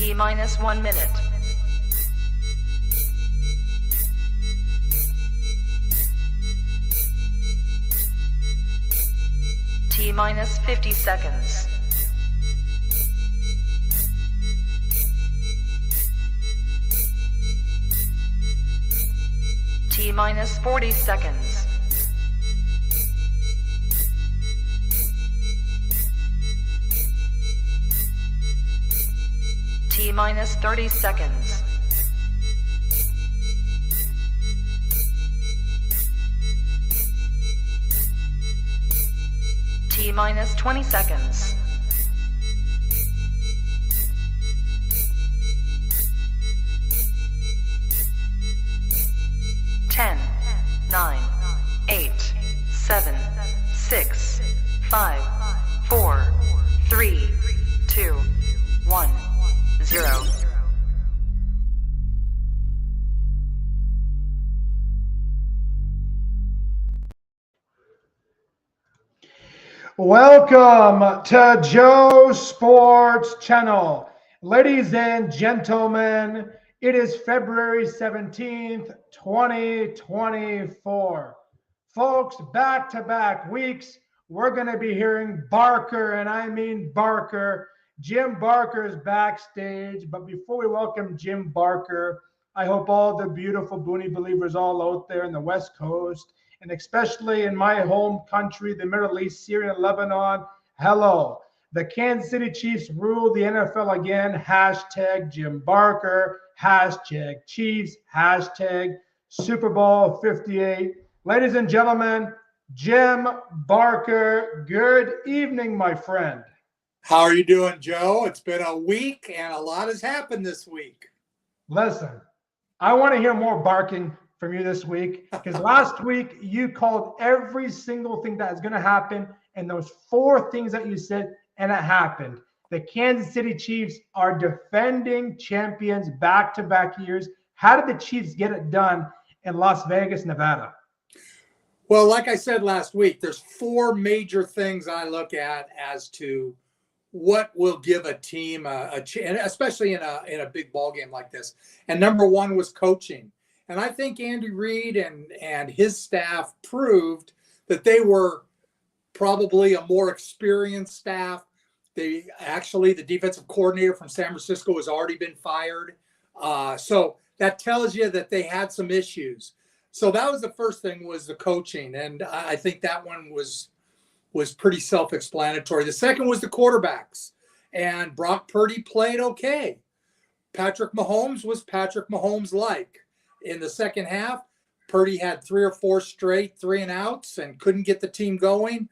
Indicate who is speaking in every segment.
Speaker 1: T minus 1 minute. T minus 50 seconds. T minus 40 seconds. T minus 30 seconds. T minus 20 seconds. Ten, 9, 8, 7, 6, 5, 4, 3, 2, 1, 0.
Speaker 2: Welcome to Joe Sports Channel. Ladies and gentlemen, it is February 17th, 2024. Folks, back-to-back weeks, we're going to be hearing Barker, and I mean Barker. Jim Barker is backstage, but before we welcome Jim Barker, I hope all the beautiful Boonie believers all out there in the West Coast, and especially in my home country, the Middle East, Syria, and Lebanon, hello. The Kansas City Chiefs rule the NFL again, hashtag Jim Barker, hashtag Chiefs, hashtag Super Bowl 58. Ladies and gentlemen, Jim Barker, good evening, my friend.
Speaker 3: How are you doing, Joe? It's been a week and a lot has happened this week.
Speaker 2: Listen, I want to hear more barking from you this week, because last week you called every single thing that is going to happen, and those four things that you said, and it happened. The Kansas City Chiefs are defending champions back-to-back years. How did the Chiefs get it done in Las Vegas, Nevada?
Speaker 3: Well, like I said last week, there's four major things I look at as to what will give a team a chance, especially in a big ball game like this. And number one was coaching. And I think Andy Reid and his staff proved that they were probably a more experienced staff. The defensive coordinator from San Francisco has already been fired. So that tells you that they had some issues. So that was the first thing, was the coaching. And I think that one was pretty self-explanatory. The second was the quarterbacks. And Brock Purdy played okay. Patrick Mahomes was Patrick Mahomes-like. In the second half, Purdy had 3 or 4 straight 3-and-outs and couldn't get the team going.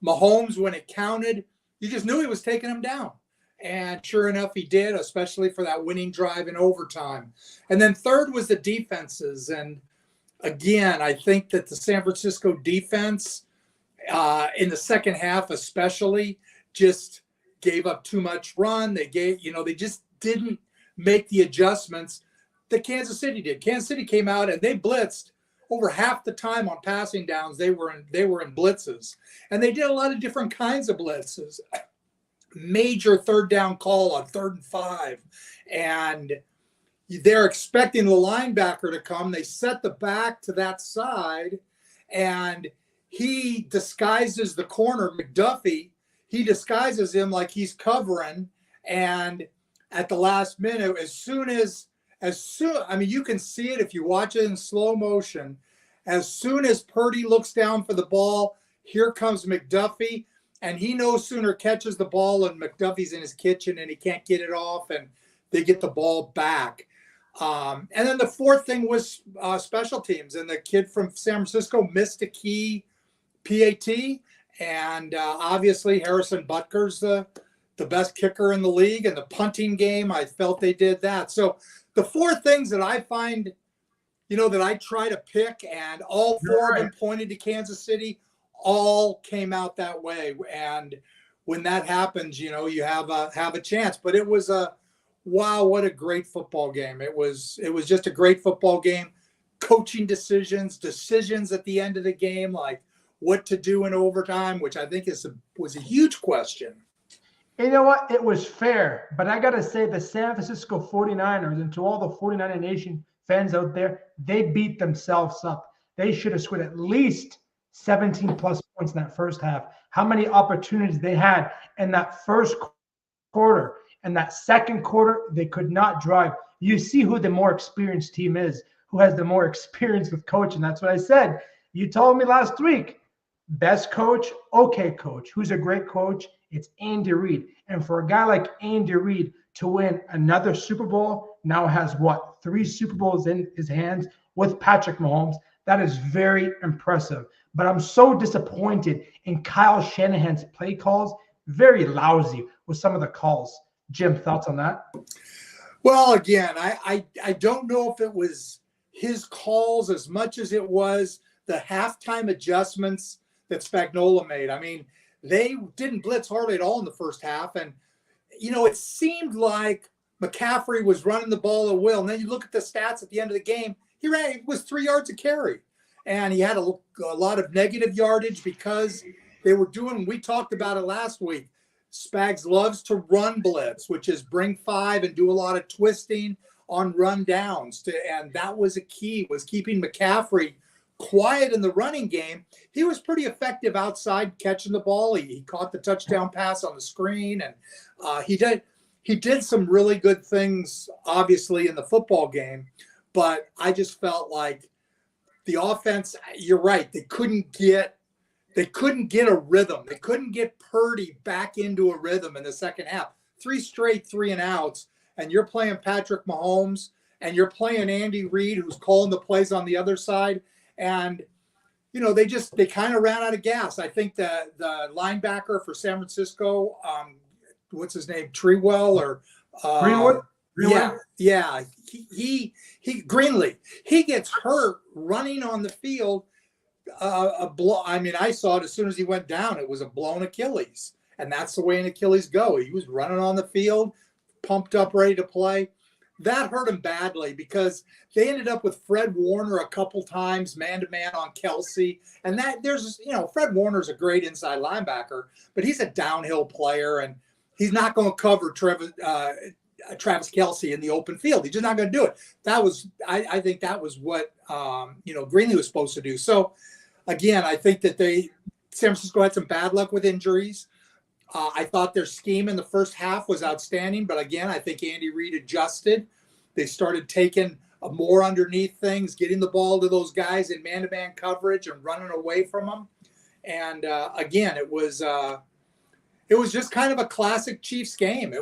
Speaker 3: Mahomes, when it counted, you just knew he was taking them down. And sure enough, he did, especially for that winning drive in overtime. And then third was the defenses. And again, I think that the San Francisco defense, in the second half especially, just gave up too much run. They just didn't make the adjustments that Kansas City did. Kansas City came out and they blitzed over half the time on passing downs. They were in blitzes, and they did a lot of different kinds of blitzes. Major third down call on 3rd and 5, and they're expecting the linebacker to come. They set the back to that side, and he disguises the corner, McDuffie. He disguises him like he's covering, and at the last minute, you can see it if you watch it in slow motion. As soon as Purdy looks down for the ball, here comes McDuffie, and he no sooner catches the ball and McDuffie's in his kitchen and he can't get it off, and they get the ball back. And then the fourth thing was special teams, and the kid from San Francisco missed a key PAT, and obviously Harrison Butker's the best kicker in the league, and the punting game, I felt they did that. So the four things that I find, that I try to pick, and all four of them pointed to Kansas City, all came out that way. And when that happens, you have a chance. But it was wow, what a great football game. It was just a great football game. Coaching decisions at the end of the game, like what to do in overtime, which I think was a huge question.
Speaker 2: You know what? It was fair, but I got to say the San Francisco 49ers, and to all the 49er Nation fans out there, they beat themselves up. They should have scored at least 17 plus points in that first half. How many opportunities they had in that first quarter and that second quarter, they could not drive. You see who the more experienced team is, who has the more experience with coaching. That's what I said. You told me last week, best coach, okay coach. Who's a great coach? It's Andy Reid. And for a guy like Andy Reid to win another Super Bowl, now has what, 3 Super Bowls in his hands with Patrick Mahomes. That is very impressive. But I'm so disappointed in Kyle Shanahan's play calls. Very lousy with some of the calls. Jim, thoughts on that?
Speaker 3: Well, again, I don't know if it was his calls as much as it was the halftime adjustments that Spagnuolo made. I mean, they didn't blitz hardly at all in the first half. And, you know, it seemed like McCaffrey was running the ball at will. And then you look at the stats at the end of the game, it was 3 yards a carry. And he had a lot of negative yardage because they were doing, we talked about it last week, Spags loves to run blitz, which is bring 5 and do a lot of twisting on run downs. And that was a key, was keeping McCaffrey quiet in the running game. He was pretty effective outside catching the ball. He caught the touchdown pass on the screen, and he did some really good things, obviously, in the football game. But I just felt like the offense, you're right, they couldn't get a rhythm. They couldn't get Purdy back into a rhythm in the second half. 3 straight 3-and-outs, and you're playing Patrick Mahomes, and you're playing Andy Reid, who's calling the plays on the other side. And, you know, they kind of ran out of gas. I think the linebacker for San Francisco, what's his name, Greenwood? Yeah. He Greenlee. He gets hurt running on the field. I saw it as soon as he went down. It was a blown Achilles, and that's the way an Achilles go. He was running on the field, pumped up, ready to play. That hurt him badly because they ended up with Fred Warner a couple times, man-to-man on Kelsey. And Fred Warner's a great inside linebacker, but he's a downhill player, and he's not going to cover Travis Kelsey in the open field. He's just not going to do it. I think that was what, Greenlee was supposed to do. So, again, I think that San Francisco had some bad luck with injuries. I thought their scheme in the first half was outstanding, but again, I think Andy Reid adjusted. They started taking more underneath things, getting the ball to those guys in man-to-man coverage and running away from them. And again, it was just kind of a classic Chiefs game.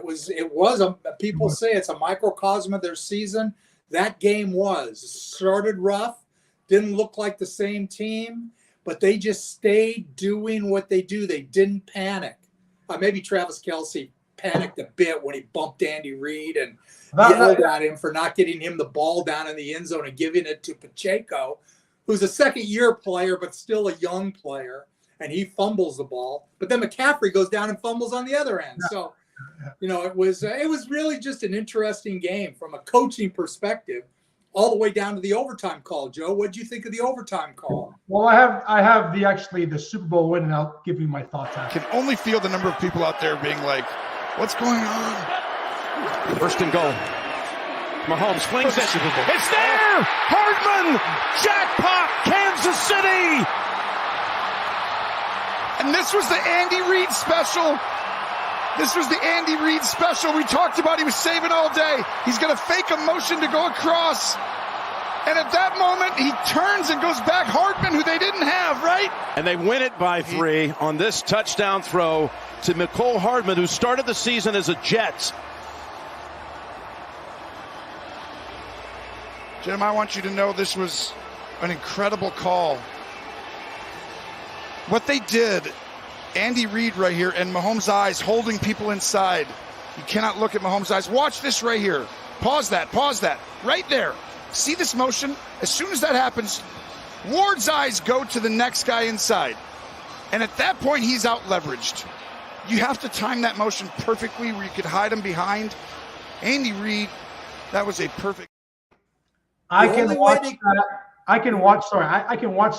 Speaker 3: People say it's a microcosm of their season. That game started rough, didn't look like the same team, but they just stayed doing what they do. They didn't panic. Maybe Travis Kelsey panicked a bit when he bumped Andy Reid and yelled at him for not getting him the ball down in the end zone and giving it to Pacheco, who's a second-year player but still a young player, and he fumbles the ball. But then McCaffrey goes down and fumbles on the other end. So, it was really just an interesting game from a coaching perspective, all the way down to the overtime call. Joe, what did you think of the overtime call?
Speaker 2: Well, I have the Super Bowl win, and I'll give you my thoughts on it.
Speaker 4: I can only feel the number of people out there being like, what's going on?
Speaker 5: First and goal. Mahomes flings it. It's there! Hardman! Jackpot! Kansas City!
Speaker 4: And this was the Andy Reid special. We talked about he was saving all day. He's going to fake a motion to go across. And at that moment, he turns and goes back Hardman, who they didn't have, right?
Speaker 5: And they win it by 3 on this touchdown throw to Mecole Hardman, who started the season as a Jet.
Speaker 4: Jim, I want you to know this was an incredible call. What they did, Andy Reid right here, and Mahomes' eyes holding people inside. You cannot look at Mahomes' eyes. Watch this right here. Pause that. Right there. See this motion? As soon as that happens, Ward's eyes go to the next guy inside. And at that point, he's out leveraged. You have to time that motion perfectly where you could hide him behind. Andy Reid, that was a perfect.
Speaker 2: I can watch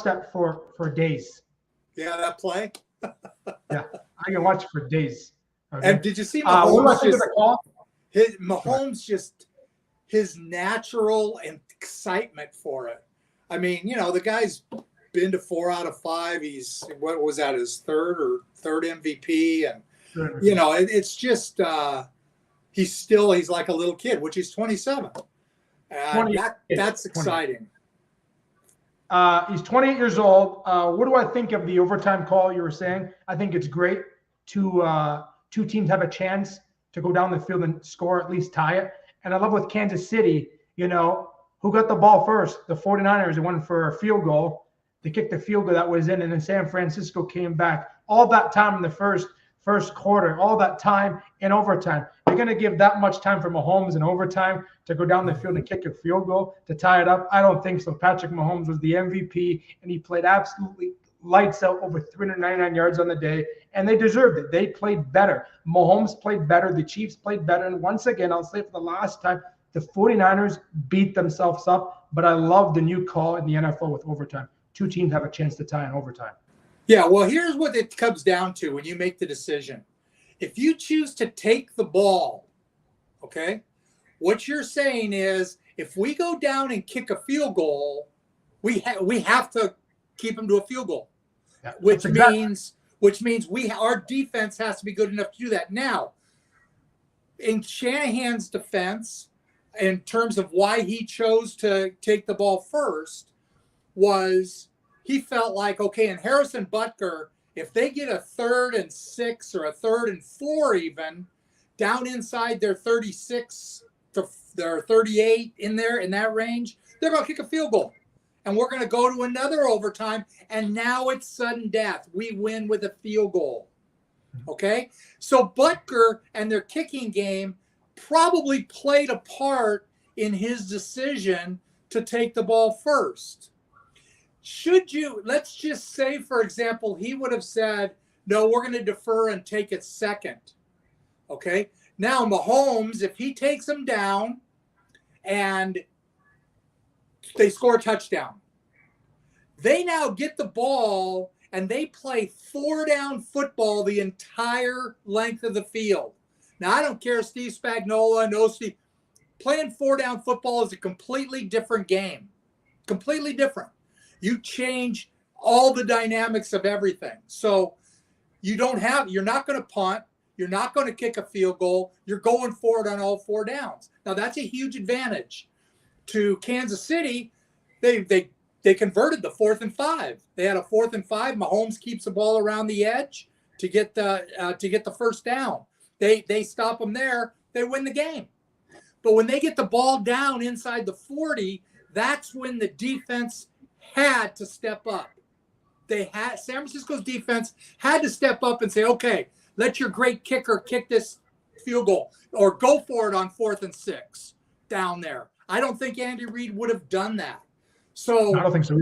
Speaker 2: that for days.
Speaker 3: Yeah, that play.
Speaker 2: Yeah, I can watch it for days. Okay.
Speaker 3: And did you see
Speaker 2: what do I
Speaker 3: Mahomes
Speaker 2: think of the call?
Speaker 3: Mahomes his natural excitement for it. I mean, the guy's been to 4 out of 5. He's, what was that, his third MVP? And, it's just, he's like a little kid, which he's 27. That's exciting.
Speaker 2: He's 28 years old. What do I think of the overtime call you were saying? I think it's great to two teams have a chance to go down the field and score, at least tie it. And I love with Kansas City, who got the ball first? The 49ers. They went for a field goal. They kicked the field goal that was in, and then San Francisco came back. All that time in the first quarter, all that time in overtime. You're going to give that much time for Mahomes in overtime to go down the field and kick a field goal to tie it up? I don't think so. Patrick Mahomes was the MVP, and he played absolutely lights out, over 399 yards on the day, and they deserved it. They played better. Mahomes played better. The Chiefs played better. And once again, I'll say it for the last time, the 49ers beat themselves up, but I love the new call in the NFL with overtime. Two teams have a chance to tie in overtime.
Speaker 3: Yeah, well, here's what it comes down to when you make the decision. If you choose to take the ball, okay, what you're saying is if we go down and kick a field goal, we have to keep them to a field goal,
Speaker 2: Yeah,
Speaker 3: which means our defense has to be good enough to do that. Now, in Shanahan's defense, in terms of why he chose to take the ball first, was he felt like, okay, in Harrison Butker, if they get a 3rd and 6 or a 3rd and 4 even, down inside their 36 to their 38 in that range, they're going to kick a field goal. And we're going to go to another overtime, and now it's sudden death. We win with a field goal. Okay? So Butker and their kicking game probably played a part in his decision to take the ball first. Let's just say, for example, he would have said, no, we're going to defer and take it second. Okay? Now, Mahomes, if he takes them down and they score a touchdown, they now get the ball and they play 4-down football the entire length of the field. Now, I don't care, Steve Spagnuolo, no Steve. Playing 4-down football is a completely different game. Completely different. You change all the dynamics of everything. So you're not going to punt. You're not going to kick a field goal. You're going for it on all 4 downs. Now, that's a huge advantage. To Kansas City, they converted the 4th and 5. They had a 4th and 5. Mahomes keeps the ball around the edge to get the first down. They stop them there. They win the game. But when they get the ball down inside the 40, that's when the defense had to step up. San Francisco's defense had to step up and say, okay, let your great kicker kick this field goal or go for it on 4th and 6 down there. I don't think Andy Reid would have done that. So
Speaker 2: I don't think so.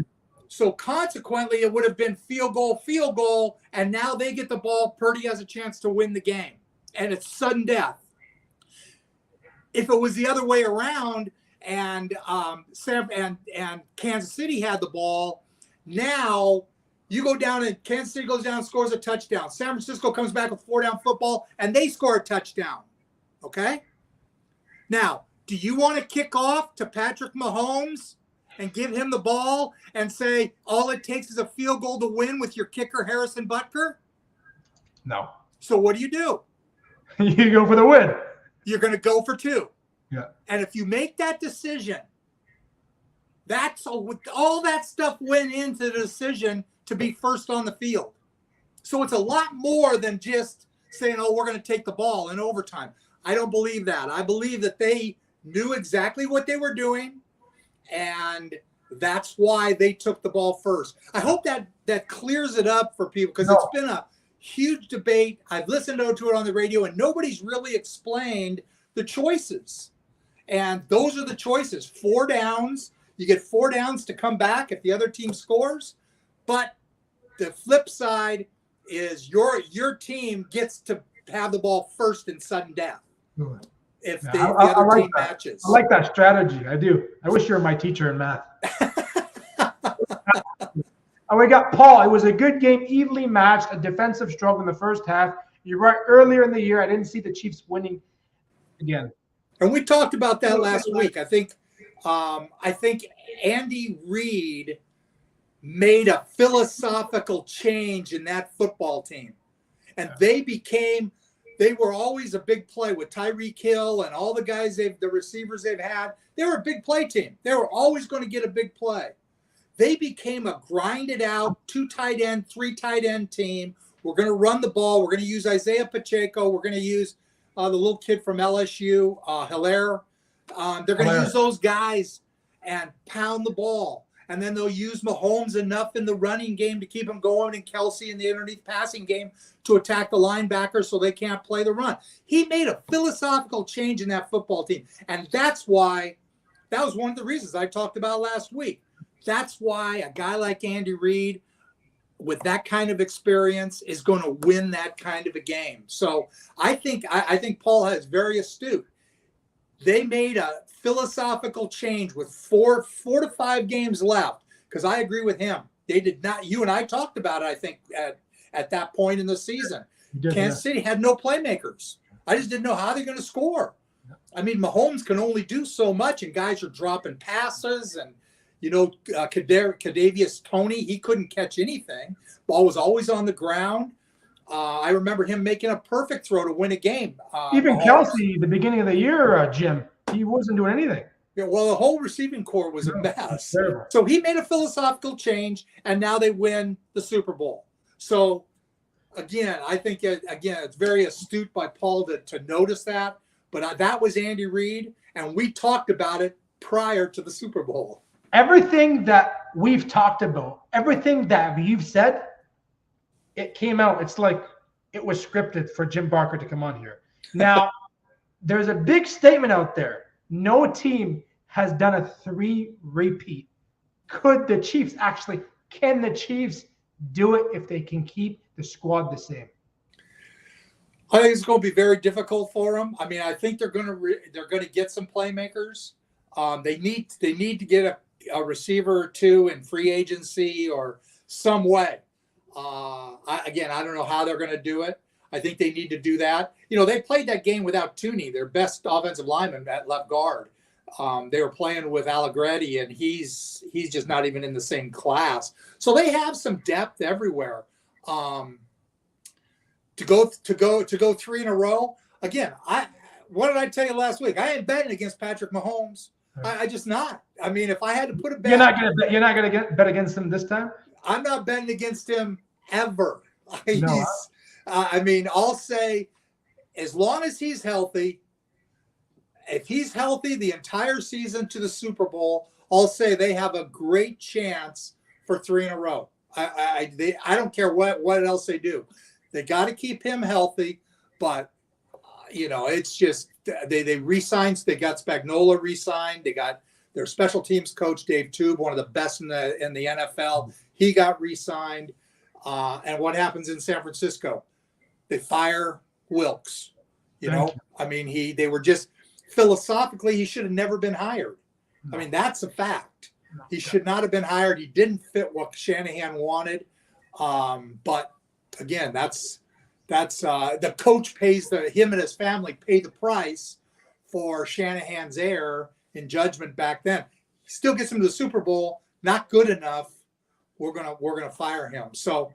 Speaker 3: So consequently, it would have been field goal, and now they get the ball. Purdy has a chance to win the game, and it's sudden death. If it was the other way around, and Kansas City had the ball, now you go down and Kansas City goes down and scores a touchdown. San Francisco comes back with 4-down football, and they score a touchdown. Okay? Now, do you want to kick off to Patrick Mahomes and give him the ball and say all it takes is a field goal to win with your kicker, Harrison Butker?
Speaker 2: No.
Speaker 3: So what do?
Speaker 2: You go for the win.
Speaker 3: You're going to go for 2.
Speaker 2: Yeah.
Speaker 3: And if you make that decision, that's all that stuff went into the decision to be first on the field. So it's a lot more than just saying, oh, we're going to take the ball in overtime. I don't believe that. I believe that they knew exactly what they were doing, and that's why they took the ball first. I hope that clears it up for people, because it's been a huge debate. I've listened to it on the radio, and nobody's really explained the choices. And those are the choices. 4 downs. You get 4 downs to come back if the other team scores. But the flip side is your team gets to have the ball first in sudden death if the other team matches.
Speaker 2: I like that strategy. I do. I wish you were my teacher in math. And we got Paul. It was a good game, evenly matched, a defensive struggle in the first half. You're right. Earlier in the year, I didn't see the Chiefs winning again.
Speaker 3: And we talked about that last week. I think Andy Reid made a philosophical change in that football team. And they were always a big play with Tyreek Hill and all the guys the receivers they've had. They were a big play team. They were always going to get a big play. They became a grinded out 2 tight end, 3 tight end team. We're going to run the ball. We're going to use Isaiah Pacheco. We're going to use the little kid from LSU, Hilaire. They're going to use those guys and pound the ball. And then they'll use Mahomes enough in the running game to keep him going, and Kelsey in the underneath passing game to attack the linebackers so they can't play the run. He made a philosophical change in that football team. And that was one of the reasons I talked about last week. That's why a guy like Andy Reid with that kind of experience is going to win that kind of a game. So I think Paul is very astute. They made a philosophical change with four to 5 games left, because I agree with him. They did not. You and I talked about it, I think, at that point in the season. Kansas City had no playmakers. I just didn't know how they're going to score. I mean, Mahomes can only do so much, and guys are dropping passes. And, Kadarius Toney, he couldn't catch anything. Ball was always on the ground. I remember him making a perfect throw to win a game.
Speaker 2: Even Kelsey, the beginning of the year, Jim, he wasn't doing anything.
Speaker 3: Yeah, well, the whole receiving corps was a mess. So he made a philosophical change, and now they win the Super Bowl. So, again, I think, it's very astute by Paul to notice that. But that was Andy Reid, and we talked about it prior to the Super Bowl.
Speaker 2: Everything that we've talked about, everything that you've said, it came out. It's like it was scripted for Jim Barker to come on here. Now, there's a big statement out there. No team has done a 3-repeat. Can the Chiefs do it if they can keep the squad the same?
Speaker 3: I think it's going to be very difficult for them. I mean, I think they're going to get some playmakers. They need to get a receiver or two in free agency or some way. I don't know how they're going to do it. I think they need to do that. They played that game without Tooney, their best offensive lineman at left guard. They were playing with Allegretti, and he's just not even in the same class. So they have some depth everywhere. To go 3 in a row again. What did I tell you last week? I ain't betting against Patrick Mahomes. I just not. I mean, if I had to put a bet,
Speaker 2: you're not gonna bet against him this time.
Speaker 3: I'm not betting against him ever.
Speaker 2: No,
Speaker 3: I'll say, as long as he's healthy, if he's healthy the entire season to the Super Bowl, I'll say they have a great chance for 3 in a row. I don't care what else they do. They got to keep him healthy, but it's just they re-signed. They got Spagnuolo re-signed. They got their special teams coach Dave Tube, one of the best in the NFL. He got re-signed. And what happens in San Francisco? They fire Wilkes. They were just philosophically, he should have never been hired. I mean, that's a fact. He should not have been hired. He didn't fit what Shanahan wanted. But again, that's the coach pays him and his family pay the price for Shanahan's error in judgment back then. He still gets him to the Super Bowl. Not good enough. We're gonna fire him. So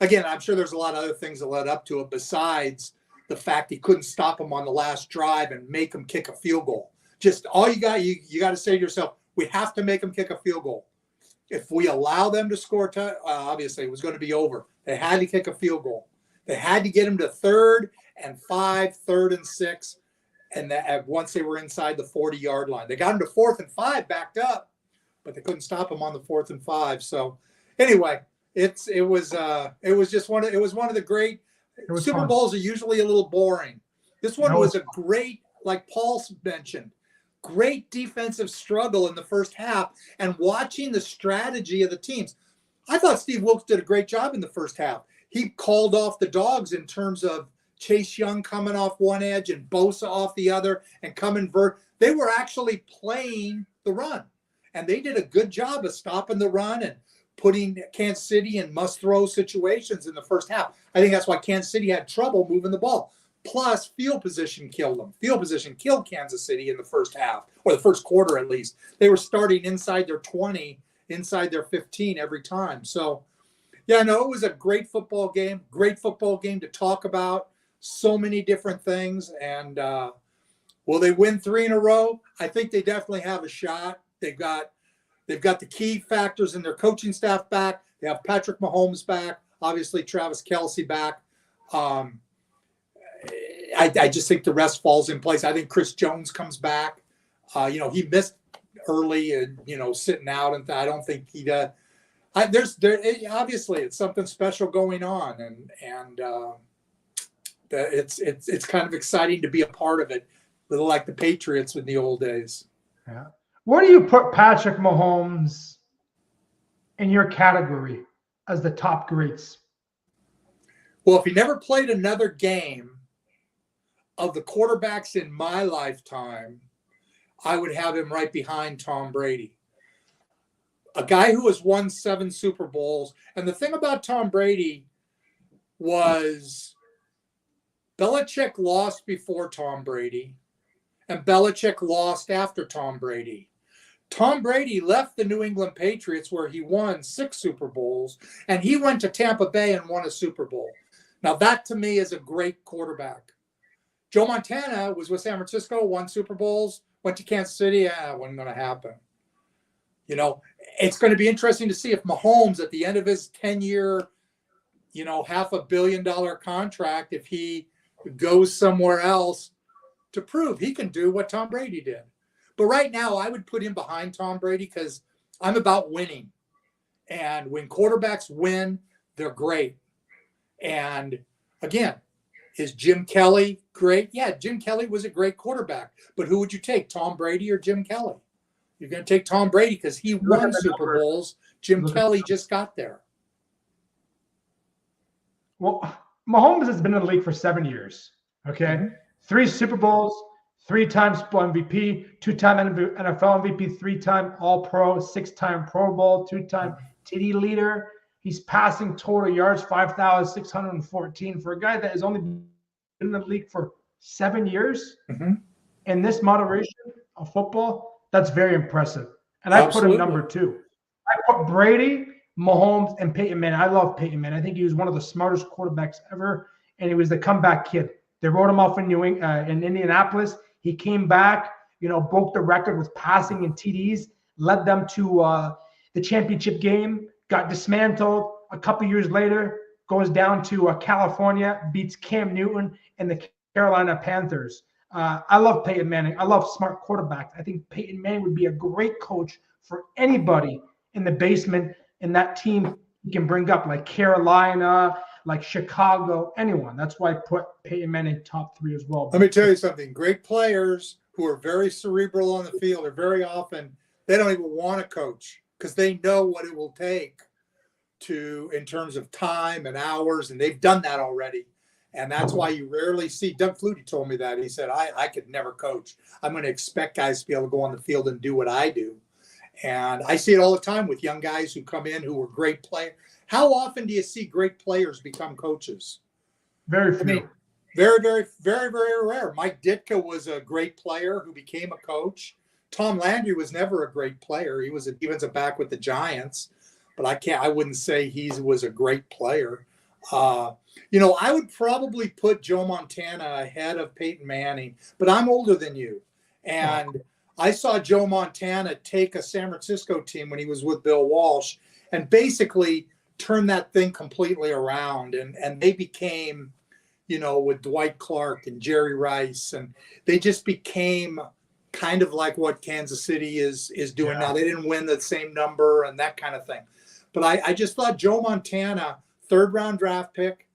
Speaker 3: again, I'm sure there's a lot of other things that led up to it besides the fact he couldn't stop him on the last drive and make him kick a field goal. Just all you got to say to yourself, we have to make him kick a field goal. If we allow them to score, obviously it was going to be over. They had to kick a field goal. They had to get him to 3rd and 5, 3rd and 6, and once they were inside the 40-yard line. They got him to 4th and 5 backed up, but they couldn't stop him on the 4th and 5. So anyway, it was one of the great Super
Speaker 2: fun.
Speaker 3: Bowls are usually a little boring. This one was a great, like Paul mentioned, great defensive struggle in the first half, and watching the strategy of the teams. I thought Steve Wilkes did a great job in the first half. He called off the dogs in terms of Chase Young coming off one edge and Bosa off the other and coming They were actually playing the run, and they did a good job of stopping the run and putting Kansas City in must-throw situations in the first half. I think that's why Kansas City had trouble moving the ball. Plus, field position killed them. Field position killed Kansas City in the first half, or the first quarter at least. They were starting inside their 20, inside their 15 every time. So, yeah, no, it was a great football game to talk about. So many different things. And will they win 3 in a row? I think they definitely have a shot. They've got the key factors in their coaching staff back. They have Patrick Mahomes back. Obviously, Travis Kelce back. I just think the rest falls in place. I think Chris Jones comes back. He missed early and, sitting out. And I don't think he does. Obviously it's something special going on. And it's kind of exciting to be a part of it. A little like the Patriots in the old days.
Speaker 2: Yeah. Where do you put Patrick Mahomes in your category as the top greats?
Speaker 3: Well, if he never played another game of the quarterbacks in my lifetime, I would have him right behind Tom Brady. A guy who has won 7 Super Bowls. And the thing about Tom Brady was Belichick lost before Tom Brady, and Belichick lost after Tom Brady. Tom Brady left the New England Patriots where he won 6 Super Bowls, and he went to Tampa Bay and won a Super Bowl. Now, that to me is a great quarterback. Joe Montana was with San Francisco, won Super Bowls, went to Kansas City. It wasn't going to happen. It's going to be interesting to see if Mahomes, at the end of his 10-year, $500 million contract, if he goes somewhere else to prove he can do what Tom Brady did. But right now, I would put him behind Tom Brady because I'm about winning. And when quarterbacks win, they're great. And again, is Jim Kelly great? Yeah, Jim Kelly was a great quarterback. But who would you take, Tom Brady or Jim Kelly? You're going to take Tom Brady because he won Super Bowls. Jim Kelly just got there.
Speaker 2: Well, Mahomes has been in the league for 7 years. Okay. Mm-hmm. 3 Super Bowls, 3-time MVP, 2-time NFL MVP, 3-time All-Pro, 6-time Pro Bowl, 2-time TD leader. He's passing total yards 5,614 for a guy that has only been in the league for 7 years. Mm-hmm. In this moderation of football, that's very impressive. And I put him number 2. I put Brady, Mahomes, and Peyton Manning. I love Peyton Manning. I think he was one of the smartest quarterbacks ever, and he was the comeback kid. They wrote him off in Indianapolis. He came back, broke the record with passing and TDs, led them to the championship game, got dismantled. A couple years later, goes down to California, beats Cam Newton and the Carolina Panthers. I love Peyton Manning. I love smart quarterbacks. I think Peyton Manning would be a great coach for anybody in the basement in that team he can bring up, like Carolina, like Chicago, anyone. That's why I put Peyton Manning top 3 as well.
Speaker 3: Let me tell you something. Great players who are very cerebral on the field are very often, they don't even want to coach because they know what it will take in terms of time and hours, and they've done that already. And that's why you rarely see, Doug Flutie told me that. He said, I could never coach. I'm going to expect guys to be able to go on the field and do what I do. And I see it all the time with young guys who come in who are great players. How often do you see great players become coaches?
Speaker 2: Very few.
Speaker 3: Very, very, very, very rare. Mike Ditka was a great player who became a coach. Tom Landry was never a great player. He was a defensive back with the Giants, but I wouldn't say he was a great player. I would probably put Joe Montana ahead of Peyton Manning, but I'm older than you. And I saw Joe Montana take a San Francisco team when he was with Bill Walsh and basically turn that thing completely around. And they became, with Dwight Clark and Jerry Rice, and they just became kind of like what Kansas City is doing now. They didn't win the same number and that kind of thing. But I just thought Joe Montana, 3rd-round draft pick,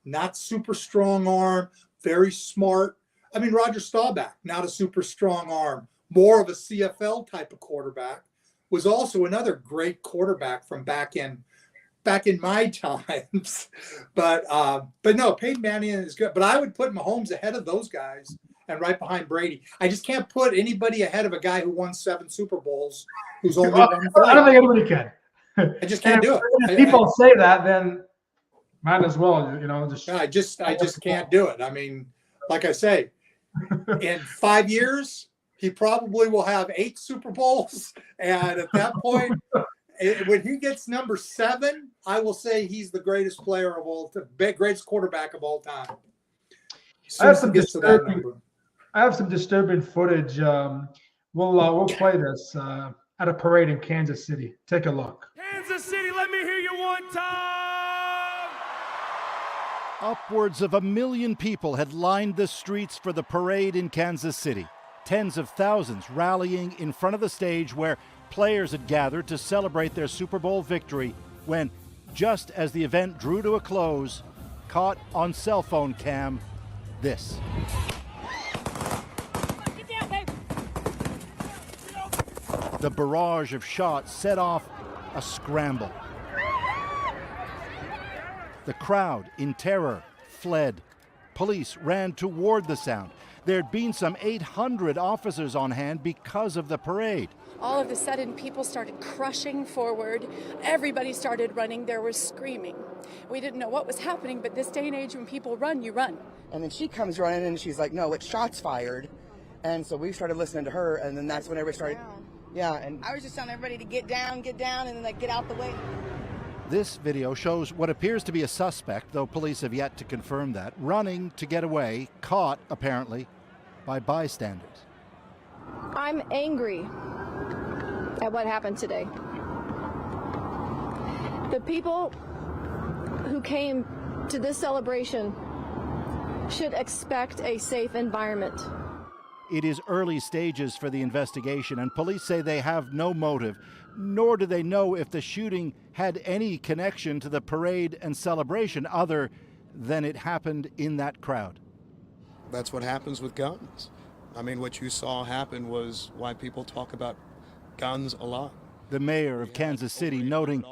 Speaker 3: not super strong arm, very smart. I mean, Roger Staubach, not a super strong arm, more of a CFL type of quarterback, was also another great quarterback from back in my times. But no, Peyton Manning is good. But I would put Mahomes ahead of those guys and right behind Brady. I just can't put anybody ahead of a guy who won 7 Super Bowls who's only won 3.
Speaker 2: I don't think anybody can.
Speaker 3: I just can't do it.
Speaker 2: If people say that, then might as well, just.
Speaker 3: I just can't do it. I mean, like I say, in 5 years, he probably will have 8 Super Bowls. And at that point, when he gets number 7, I will say he's the greatest player of all time, greatest quarterback of all time.
Speaker 2: I have some disturbing footage. We'll play this at a parade in Kansas City. Take a look.
Speaker 5: Kansas City, let me hear you one time. Upwards of 1 million people had lined the streets for the parade in Kansas City. Tens of thousands rallying in front of the stage where players had gathered to celebrate their Super Bowl victory when, just as the event drew to a close, caught on cell phone cam, this. The barrage of shots set off a scramble. The crowd, in terror, fled. Police ran toward the sound. There'd been some 800 officers on hand because of the parade.
Speaker 6: All of a sudden, people started crushing forward. Everybody started running. There was screaming. We didn't know what was happening, but this day and age, when people run, you run.
Speaker 7: And then she comes running and she's like, no, it's shots fired. And so we started listening to her, and then that's when everybody started. Yeah, and
Speaker 8: I was just telling everybody to get down, and then get out the way.
Speaker 5: This video shows what appears to be a suspect, though police have yet to confirm that, running to get away, caught, apparently, by bystanders.
Speaker 9: I'm angry at what happened today. The people who came to this celebration should expect a safe environment.
Speaker 5: It is early stages for the investigation, and police say they have no motive, nor do they know if the shooting had any connection to the parade and celebration other than it happened in that crowd.
Speaker 10: That's what happens with guns. I mean, what you saw happen was why people talk about guns a lot.
Speaker 5: The mayor of Kansas City noting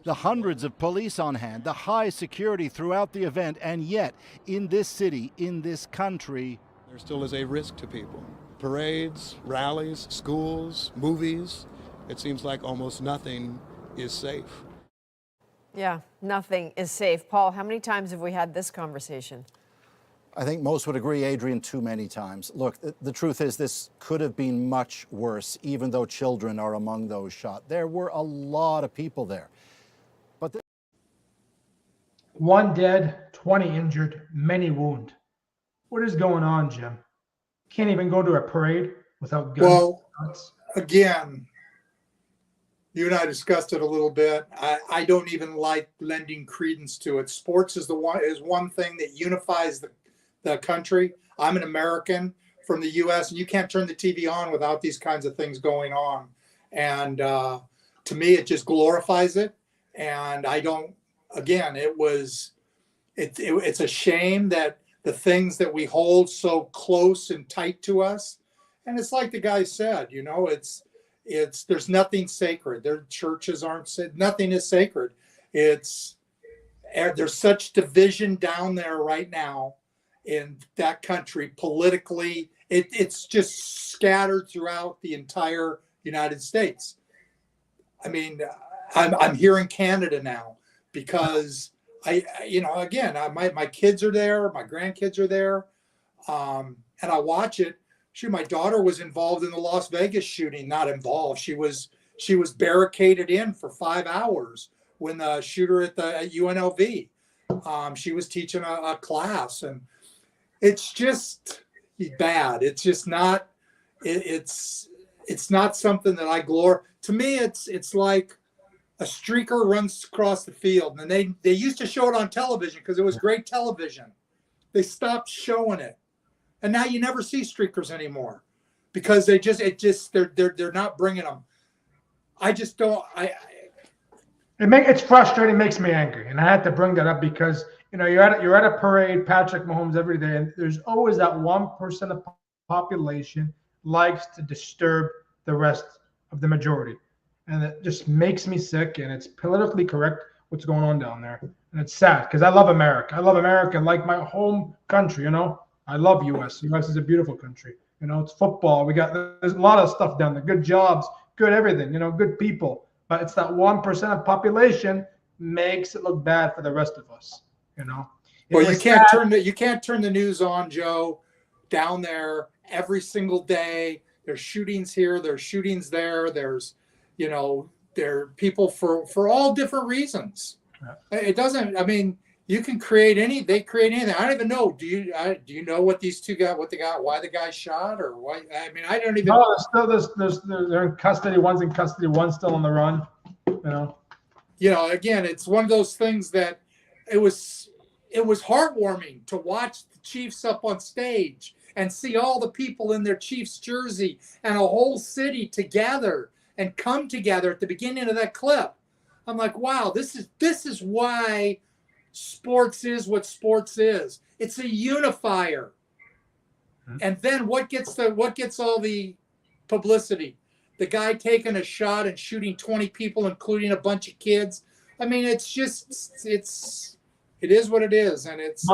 Speaker 5: the hundreds of police on hand, the high security throughout the event, and yet in this city, in this country,
Speaker 10: there still is a risk to people. Parades, rallies, schools, movies, it seems like almost nothing is safe.
Speaker 11: Yeah, nothing is safe. Paul, how many times have we had this conversation?
Speaker 12: I think most would agree, Adrian, too many times. Look, the truth is this could have been much worse, even though children are among those shot. There were a lot of people there. But
Speaker 2: 1 dead, 20 injured, many wounded. What is going on, Jim? Can't even go to a parade without guns.
Speaker 3: Well, again, you and I discussed it a little bit. I don't even like lending credence to it. Sports is one thing that unifies the country. I'm an American from the U.S., and you can't turn the TV on without these kinds of things going on. And to me, it just glorifies it. And I don't. Again, it's a shame that the things that we hold so close and tight to us, and it's like the guy said, there's nothing sacred. Their churches aren't, nothing is sacred. There's such division down there right now in that country politically. It's just scattered throughout the entire United States. I mean, I'm here in Canada now because my kids are there, my grandkids are there, and I watch it. My daughter was involved in the Las Vegas shooting. Not involved. She was barricaded in for 5 hours when the shooter at UNLV. She was teaching a class, and it's just bad. It's just not. It's not something that I glorify. To me, it's like a streaker runs across the field, and they used to show it on television because it was great television. They stopped showing it. And now you never see streakers anymore because they're not bringing them. I just don't.
Speaker 2: It's frustrating. It makes me angry, and I had to bring that up because you're at a parade, Patrick Mahomes every day, and there's always that 1% of the population likes to disturb the rest of the majority, and it just makes me sick. And it's politically correct what's going on down there, and it's sad because I love America. I love America like my home country. I love U.S. U.S. is a beautiful country. It's football. There's a lot of stuff down there. Good jobs, good everything. Good people. but it's that 1% of population makes it look bad for the rest of us. You know.
Speaker 3: Well, you can't turn the news on, Joe. Down there every single day, there's shootings here, there's shootings there. There's, there are people for all different reasons. Yeah. It doesn't. I mean, you can create they create anything. I don't even know. Do you know what these two got? What they got? Why the guy shot or why? I mean, I don't even.
Speaker 2: No, they're in custody. One's in custody. One's still on the run.
Speaker 3: Again, it's one of those things that it was heartwarming to watch the Chiefs up on stage and see all the people in their Chiefs jersey and a whole city together and come together at the beginning of that clip. I'm like, wow, this is why sports is what sports is. It's a unifier. And then what gets all the publicity? The guy taking a shot and shooting 20 people, including a bunch of kids. I mean, it is what it is, and it's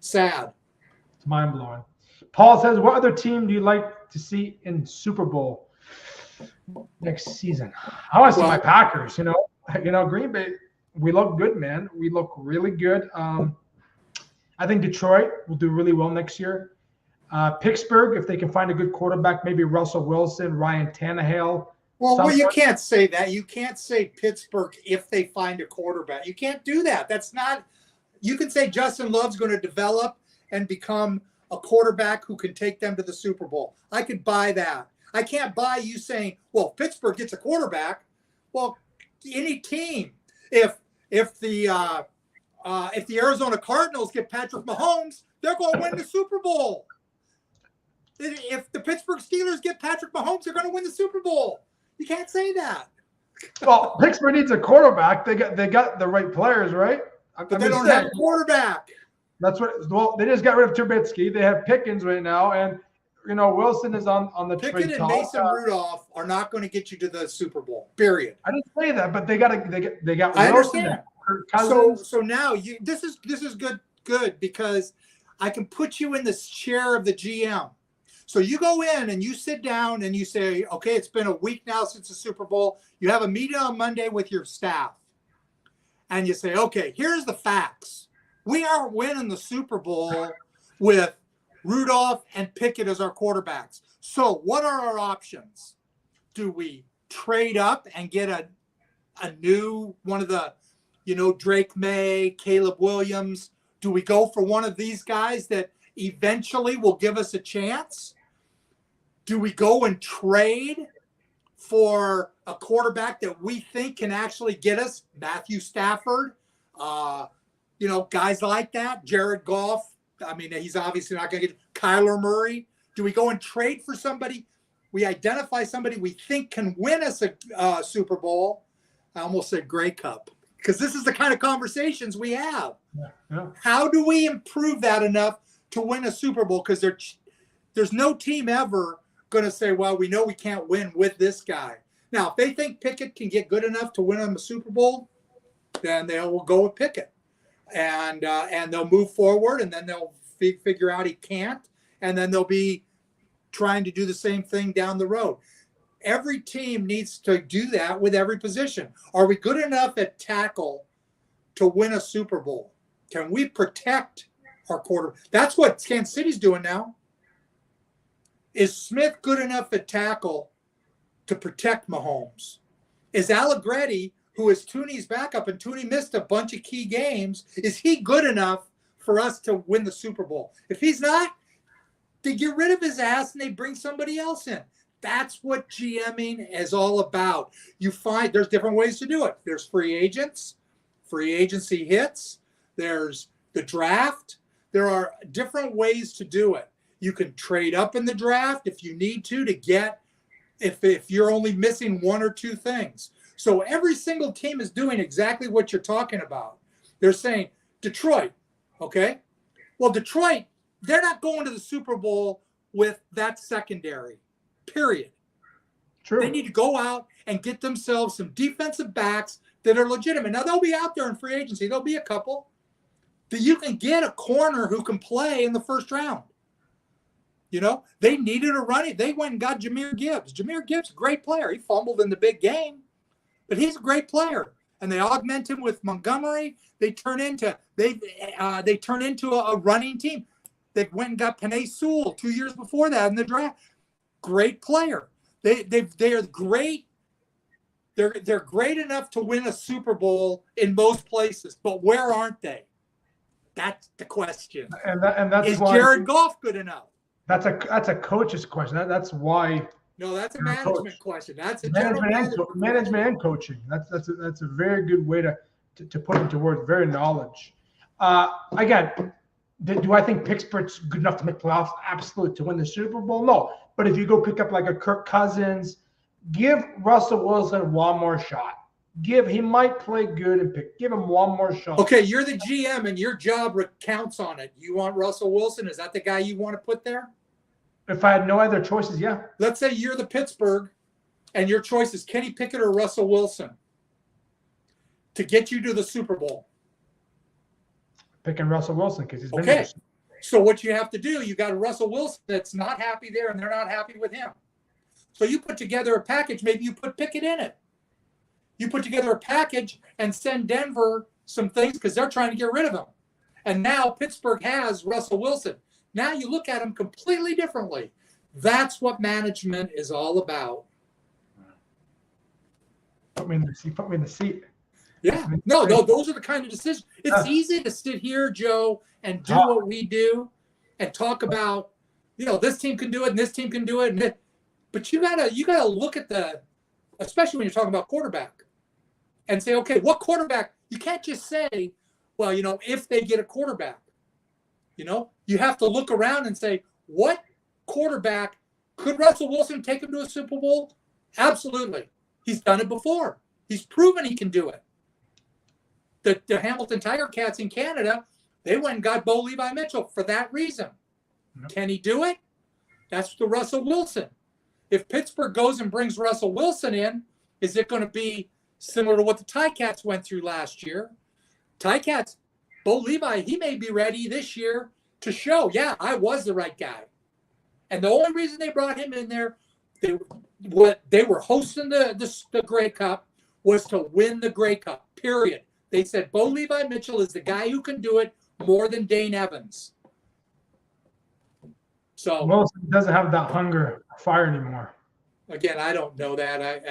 Speaker 3: sad.
Speaker 2: It's mind-blowing. Paul says, what other team do you like to see in Super Bowl next season? I want to see my Packers, Green Bay, we look good, man. We look really good. I think Detroit will do really well next year. Pittsburgh, if they can find a good quarterback, maybe Russell Wilson, Ryan Tannehill.
Speaker 3: Well, you can't say that. You can't say Pittsburgh if they find a quarterback. You can't do that. That's not – you can say Justin Love's going to develop and become a quarterback who can take them to the Super Bowl. I could buy that. I can't buy you saying, well, Pittsburgh gets a quarterback. Well, any team. If the Arizona Cardinals get Patrick Mahomes, they're going to win the Super Bowl. If the Pittsburgh Steelers get Patrick Mahomes, they're going to win the Super Bowl. You can't say that.
Speaker 2: Well, Pittsburgh needs a quarterback. They got the right players, right?
Speaker 3: But they don't have a quarterback.
Speaker 2: That's what. Well, they just got rid of Trubisky. They have Pickens right now, and Wilson is on the
Speaker 3: Pickett and Mason Rudolph are not going to get you to the Super Bowl. Period.
Speaker 2: I didn't say that, but they got.
Speaker 3: I understand. So now this is good because I can put you in the chair of the GM. So you go in and you sit down and you say, okay, it's been a week now since the Super Bowl. You have a meeting on Monday with your staff. And you say, okay, here's the facts. We are winning the Super Bowl with Rudolph and Pickett as our quarterbacks. So what are our options? Do we trade up and get a new one of the, Drake May, Caleb Williams? Do we go for one of these guys that eventually will give us a chance? Do we go and trade for a quarterback that we think can actually get us Matthew Stafford? Guys like that, Jared Goff. I mean, he's obviously not going to get Kyler Murray. Do we go and trade for somebody? We identify somebody we think can win us a Super Bowl. I almost said Grey Cup because this is the kind of conversations we have.
Speaker 2: Yeah.
Speaker 3: How do we improve that enough to win a Super Bowl? Because there's no team ever going to say, well, we know we can't win with this guy. Now, if they think Pickett can get good enough to win them a Super Bowl, then they will go with Pickett. And they'll move forward, and then they'll figure out he can't, and then they'll be trying to do the same thing down the road. Every team needs to do that with every position. Are we good enough at tackle to win a Super Bowl? Can we protect our quarterback? That's what Kansas City's doing now. Is Smith good enough at tackle to protect Mahomes? Is Allegretti, who is Tooney's backup, and Tooney missed a bunch of key games, is he good enough for us to win the Super Bowl? If he's not, they get rid of his ass and they bring somebody else in. That's what GMing is all about. You find there's different ways to do it. There's free agents, free agency hits. There's the draft. There are different ways to do it. You can trade up in the draft if you need to get, if you're only missing one or two things. So every single team is doing exactly what you're talking about. They're saying, Detroit, okay? Well, Detroit, they're not going to the Super Bowl with that secondary, period.
Speaker 2: True.
Speaker 3: They need to go out and get themselves some defensive backs that are legitimate. Now, they'll be out there in free agency. There'll be a couple that you can get a corner who can play in the first round. They needed a running. They went and got Jahmyr Gibbs. Jahmyr Gibbs, great player. He fumbled in the big game. But he's a great player, and they augment him with Montgomery. They turn into a running team. They went and got Penei Sewell 2 years before that in the draft. Great player. They are great. They're great enough to win a Super Bowl in most places, but where aren't they? That's the question.
Speaker 2: And that's
Speaker 3: is
Speaker 2: why
Speaker 3: Jared Goff good enough?
Speaker 2: That's a coach's question. That's why.
Speaker 3: No, that's a management question. That's a
Speaker 2: management and coaching. That's a very good way to put into words. Very knowledge. Again, do I think Pittsburgh's good enough to make playoffs? Absolutely, to win the Super Bowl. No, but if you go pick up like a Kirk Cousins, give Russell Wilson one more shot. He might play good and give him one more shot.
Speaker 3: Okay, you're the GM and your job counts on it. You want Russell Wilson? Is that the guy you want to put there?
Speaker 2: If I had no other choices, yeah.
Speaker 3: Let's say you're the Pittsburgh and your choice is Kenny Pickett or Russell Wilson to get you to the Super Bowl.
Speaker 2: Picking Russell Wilson because he's been
Speaker 3: okay. So what you have to do, you got a Russell Wilson that's not happy there and they're not happy with him. So you put together a package. Maybe you put Pickett in it. You put together a package and send Denver some things because they're trying to get rid of him. And now Pittsburgh has Russell Wilson. Now you look at him completely differently. That's what management is all about.
Speaker 2: Put me in the seat.
Speaker 3: Yeah. No, those are the kind of decisions. It's easy to sit here, Joe, and do what we do and talk about, this team can do it and this team can do it. But you gotta look at especially when you're talking about quarterback, and say, okay, what quarterback? You can't just say, well, if they get a quarterback, you have to look around and say, what quarterback could Russell Wilson take him to a Super Bowl? Absolutely. He's done it before. He's proven he can do it. The Hamilton Tiger Cats in Canada, they went and got Bo Levi Mitchell for that reason. Yep. Can he do it? That's the Russell Wilson. If Pittsburgh goes and brings Russell Wilson in, is it going to be similar to what the Ticats went through last year? Ticats, Bo Levi, he may be ready this year to show, yeah, I was the right guy. And the only reason they brought him in there, they were hosting the Grey Cup, was to win the Grey Cup, period. They said Bo Levi Mitchell is the guy who can do it more than Dane Evans. So
Speaker 2: Wilson doesn't have that hunger fire anymore.
Speaker 3: Again, I don't know that.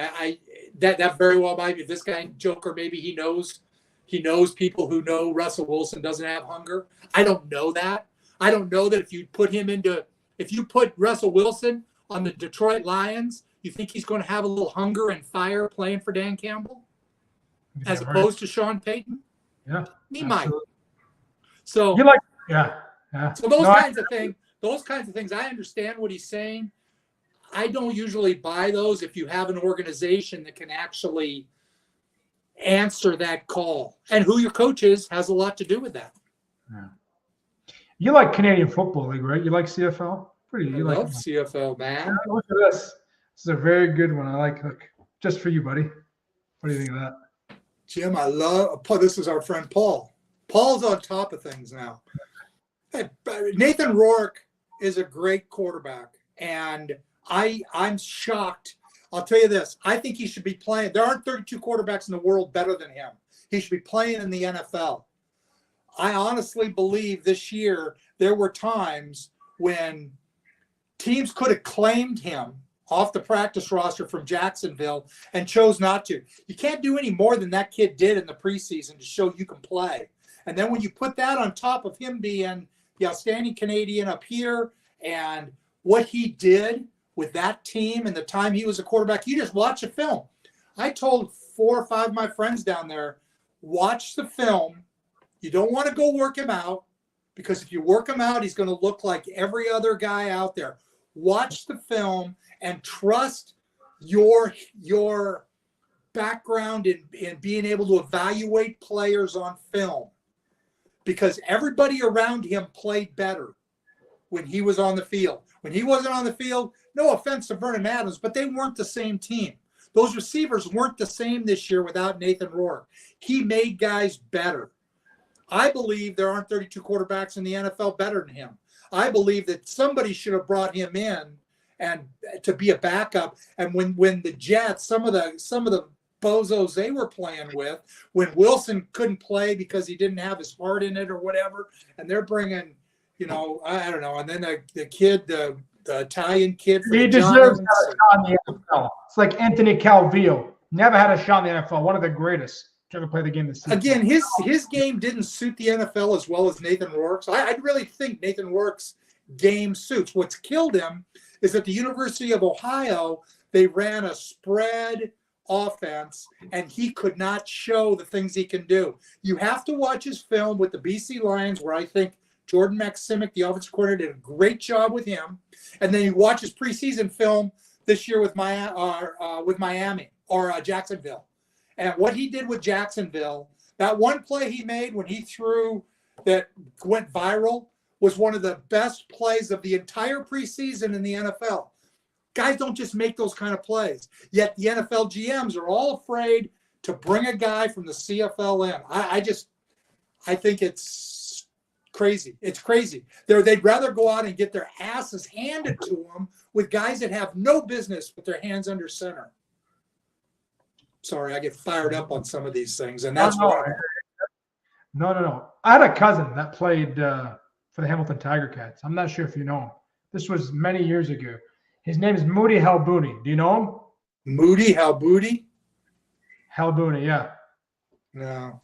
Speaker 3: That very well might be this guy Joker. Maybe he knows people who know Russell Wilson doesn't have hunger. I don't know that. I don't know that if you put Russell Wilson on the Detroit Lions, you think he's going to have a little hunger and fire playing for Dan Campbell, as opposed to Sean Payton?
Speaker 2: Yeah,
Speaker 3: he might. So
Speaker 2: yeah.
Speaker 3: So those kinds of things, I understand what he's saying. I don't usually buy those if you have an organization that can actually answer that call. And who your coach is has a lot to do with that.
Speaker 2: Yeah. You like Canadian Football League, right? You like CFL?
Speaker 3: I love CFL, man.
Speaker 2: Yeah, look at this. This is a very good one. I like. Look, just for you, buddy. What do you think of that?
Speaker 3: Jim, I love – this is our friend Paul. Paul's on top of things now. Hey, Nathan Rourke is a great quarterback, and I'm shocked. I'll tell you this. I think he should be playing. There aren't 32 quarterbacks in the world better than him. He should be playing in the NFL. I honestly believe this year there were times when teams could have claimed him off the practice roster from Jacksonville and chose not to. You can't do any more than that kid did in the preseason to show you can play. And then when you put that on top of him being the outstanding Canadian up here and what he did with that team and the time he was a quarterback, you just watch a film. I told 4 or 5 of my friends down there, watch the film. You don't want to go work him out, because if you work him out, he's going to look like every other guy out there. Watch the film and trust your background in being able to evaluate players on film, because everybody around him played better when he was on the field. When he wasn't on the field, no offense to Vernon Adams, but they weren't the same team. Those receivers weren't the same this year without Nathan Rourke. He made guys better. I believe there aren't 32 quarterbacks in the NFL better than him. I believe that somebody should have brought him in and to be a backup. And when the Jets, some of the bozos they were playing with when Wilson couldn't play because he didn't have his heart in it or whatever. And they're bringing, you know, I don't know. And then the kid, the Italian kid.
Speaker 2: He deserves to have a shot in the NFL. It's like Anthony Calvillo. Never had a shot in the NFL. One of the greatest. Trying to play the game this season.
Speaker 3: Again, his game didn't suit the NFL as well as Nathan Rourke's. I really think Nathan Rourke's game suits. What's killed him is at the University of Ohio, they ran a spread offense, and he could not show the things he can do. You have to watch his film with the BC Lions, where I think Jordan Maximic, the offensive coordinator, did a great job with him. And then you watch his preseason film this year with Miami or Jacksonville. And what he did with Jacksonville, that one play he made when he threw that went viral was one of the best plays of the entire preseason in the NFL. Guys don't just make those kind of plays. Yet the NFL GMs are all afraid to bring a guy from the CFL in. I think it's crazy. It's crazy. They'd rather go out and get their asses handed to them with guys that have no business with their hands under center. Sorry, I get fired up on some of these things, and that's why.
Speaker 2: No. I had a cousin that played for the Hamilton Tiger Cats. I'm not sure if you know him. This was many years ago. His name is Moody Halbouni. Do you know him?
Speaker 3: Moody Halbouni?
Speaker 2: Halbouni, yeah.
Speaker 3: No.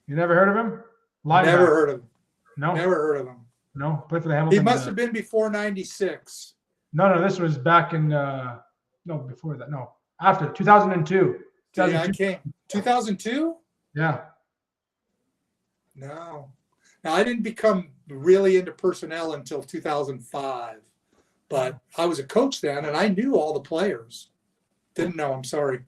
Speaker 2: You never heard of him?
Speaker 3: Never heard of him.
Speaker 2: No?
Speaker 3: Never heard of him.
Speaker 2: No? Played for the Hamilton.
Speaker 3: He must have been before 96.
Speaker 2: No, this was back in, no, before that. No, after 2002.
Speaker 3: Yeah, I came. 2002?
Speaker 2: Yeah.
Speaker 3: No. Now, I didn't become really into personnel until 2005, but I was a coach then, and I knew all the players. Didn't know. I'm sorry.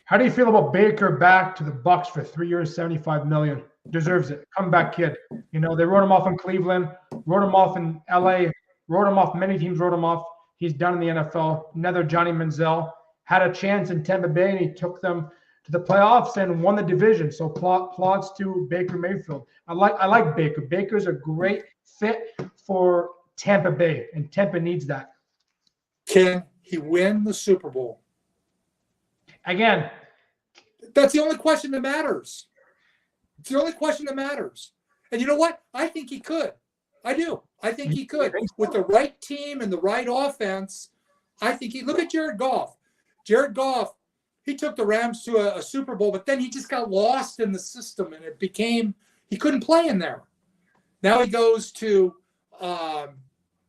Speaker 2: How do you feel about Baker back to the Bucs for 3 years, $75 million? Deserves it. Comeback kid. You know, they wrote him off in Cleveland, wrote him off in LA, wrote him off. Many teams wrote him off. He's done in the NFL. Another Johnny Manziel. Had a chance in Tampa Bay, and he took them to the playoffs and won the division. So plots to Baker Mayfield. I like Baker. Baker's a great fit for Tampa Bay, and Tampa needs that.
Speaker 3: Can he win the Super Bowl?
Speaker 2: Again,
Speaker 3: that's the only question that matters. It's the only question that matters. And you know what? I think he could. I do. I think he could. With the right team and the right offense, I think look at Jared Goff. Jared Goff, he took the Rams to a Super Bowl, but then he just got lost in the system, and it became he couldn't play in there. Now he goes to,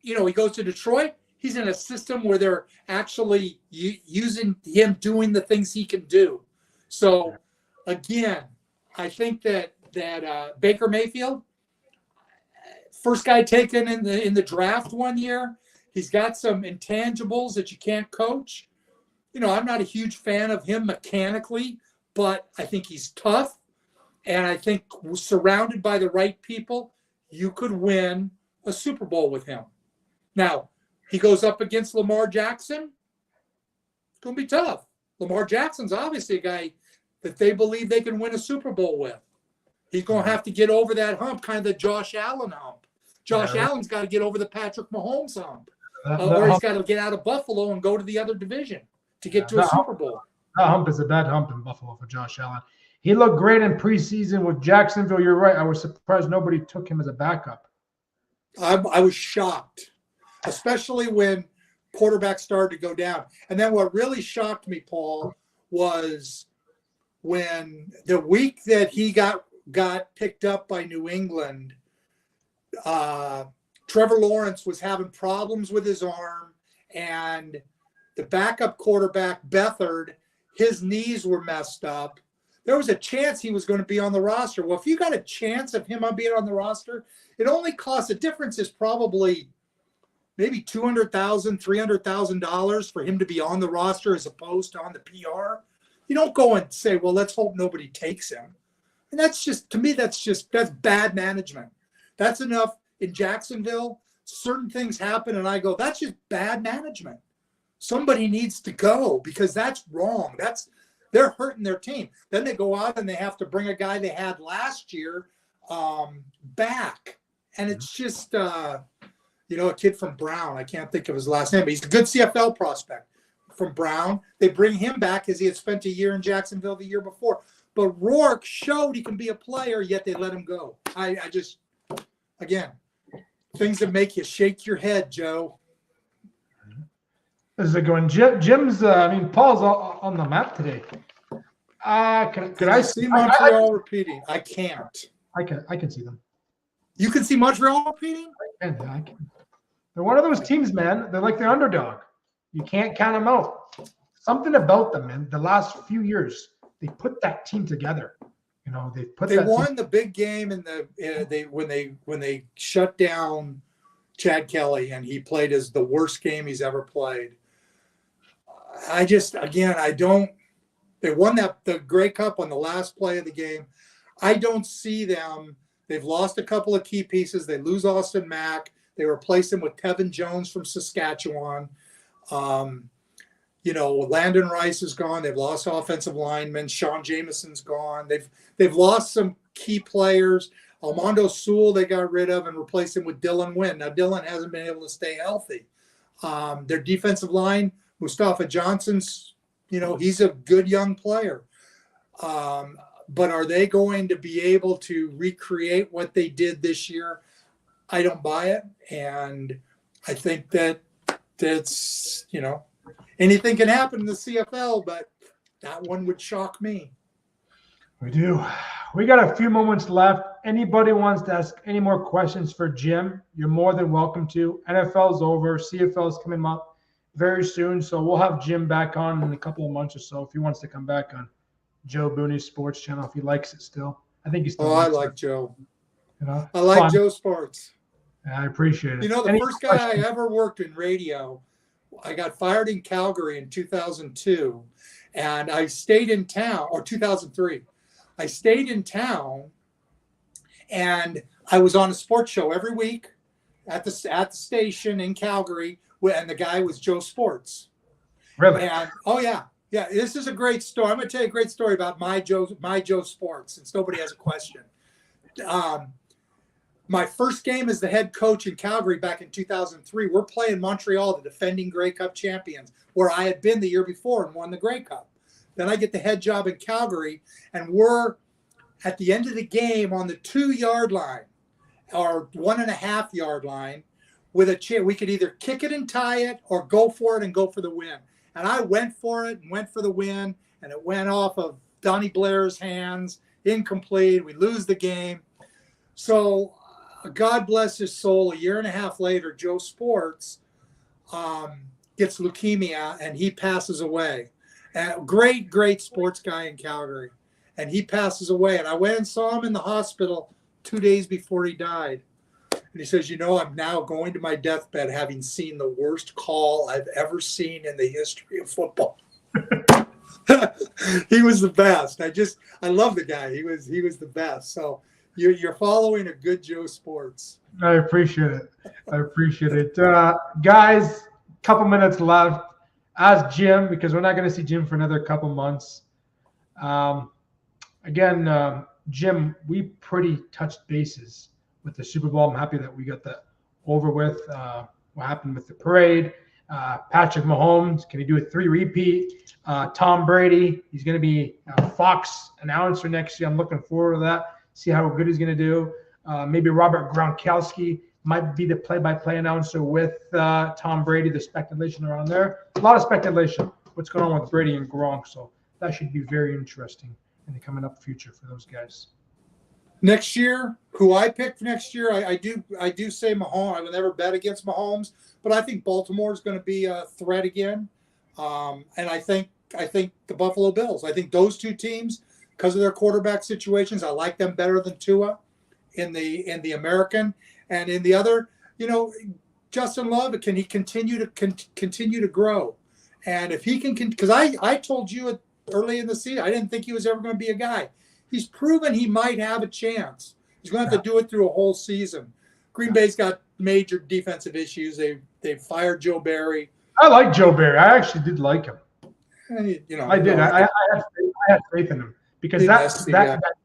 Speaker 3: he goes to Detroit. He's in a system where they're actually using him doing the things he can do. So, again, I think that Baker Mayfield, first guy taken in the draft one year, he's got some intangibles that you can't coach. You know, I'm not a huge fan of him mechanically, but I think he's tough. And I think surrounded by the right people, you could win a Super Bowl with him. Now, he goes up against Lamar Jackson. It's going to be tough. Lamar Jackson's obviously a guy that they believe they can win a Super Bowl with. He's going to have to get over that hump, kind of the Josh Allen hump. Josh Allen's got to get over the Patrick Mahomes hump. Or he's got to get out of Buffalo and go to the other division to get to a Super Bowl.
Speaker 2: That hump is a bad hump in Buffalo for Josh Allen. He looked great in preseason with Jacksonville. You're right. I was surprised nobody took him as a backup.
Speaker 3: I was shocked, especially when quarterbacks started to go down. And then what really shocked me, Paul, was when the week that he got picked up by New England, Trevor Lawrence was having problems with his arm, and the backup quarterback, Beathard, his knees were messed up. There was a chance he was going to be on the roster. Well, if you got a chance of him being on the roster, it only costs, the difference is probably maybe $200,000, $300,000 for him to be on the roster as opposed to on the PR. You don't go and say, well, let's hope nobody takes him. And that's just, to me, that's bad management. That's enough. In Jacksonville, certain things happen, and I go, that's just bad management. Somebody needs to go because that's wrong. They're hurting their team. Then they go out and they have to bring a guy they had last year back. And it's just, a kid from Brown. I can't think of his last name, but he's a good CFL prospect. from Brown. They bring him back because he had spent a year in Jacksonville the year before. But Rourke showed he can be a player, yet they let him go. I just, again, things that make you shake your head, Joe.
Speaker 2: Is it going? Jim's, Paul's on the map today. Could I
Speaker 3: see Montreal repeating? I can't.
Speaker 2: I can see them.
Speaker 3: You can see Montreal repeating?
Speaker 2: I can. They're one of those teams, man. They're like the underdog. You can't count them out. Something about them, man. The last few years, they put that team together. You know, they
Speaker 3: won the big game in when they shut down Chad Kelly, and he played as the worst game he's ever played. They won the Grey Cup on the last play of the game. I don't see them. They've lost a couple of key pieces. They lose Austin Mack. They replace him with Tevin Jones from Saskatchewan. Landon Rice is gone. They've lost offensive linemen. Sean Jameson's gone. They've lost some key players. Armando Sewell they got rid of and replaced him with Dylan Wynn. Now, Dylan hasn't been able to stay healthy. Their defensive line, Mustafa Johnson's, he's a good young player. But are they going to be able to recreate what they did this year? I don't buy it. And I think that's, anything can happen in the CFL, but that one would shock me.
Speaker 2: We do. We got a few moments left. Anybody wants to ask any more questions for Jim, you're more than welcome to. NFL's over. CFL's coming up very soon. So we'll have Jim back on in a couple of months or so if he wants to come back on Joe Booney's Sports Channel, if he likes it still. I think he's still.
Speaker 3: I like Joe. I
Speaker 2: like
Speaker 3: fun. Joe Sports.
Speaker 2: I appreciate it.
Speaker 3: The first guy I ever worked in radio, I got fired in Calgary in 2002, and I stayed in town, or 2003. I stayed in town, and I was on a sports show every week at the station in Calgary, and the guy was Joe Sports.
Speaker 2: Really?
Speaker 3: And yeah. This is a great story. I'm going to tell you a great story about my Joe Sports, since nobody has a question. My first game as the head coach in Calgary back in 2003, we're playing Montreal, the defending Grey Cup champions, where I had been the year before and won the Grey Cup. Then I get the head job in Calgary, and we're at the end of the game on the 2-yard line or 1.5-yard line with a chair. We could either kick it and tie it or go for it and go for the win. And I went for it and went for the win, and it went off of Donnie Blair's hands, incomplete. We lose the game. So God bless his soul. A year and a half later, Joe Sports gets leukemia, and he passes away. Great sports guy in Calgary. And he passes away. And I went and saw him in the hospital 2 days before he died. And he says, I'm now going to my deathbed having seen the worst call I've ever seen in the history of football. He was the best. I love the guy. He was the best. So you're following a good Joe Sports.
Speaker 2: I appreciate it. Guys, couple minutes left. Ask Jim, because we're not going to see Jim for another couple months. Jim, we pretty touched bases with the Super Bowl. I'm happy that we got that over with. What happened with the parade? Patrick Mahomes, can he do a 3-repeat? Tom Brady, he's going to be a Fox announcer next year. I'm looking forward to that. See how good he's going to do. Maybe Robert Gronkowski might be the play-by-play announcer with Tom Brady. The speculation around there. A lot of speculation. What's going on with Brady and Gronk? So that should be very interesting in the coming up future for those guys.
Speaker 3: Next year, who I picked next year, I do say Mahomes. I will never bet against Mahomes, but I think Baltimore is going to be a threat again. And I think the Buffalo Bills. I think those two teams, because of their quarterback situations, I like them better than Tua in the American. And in the other, Justin Love, can he continue to grow? And if he can, because I told you early in the season, I didn't think he was ever going to be a guy. He's proven he might have a chance. He's going to have to do it through a whole season. Green Bay's got major defensive issues. They fired Joe Barry.
Speaker 2: I like Joe Barry. I actually did like him.
Speaker 3: I
Speaker 2: did. I had faith in him because that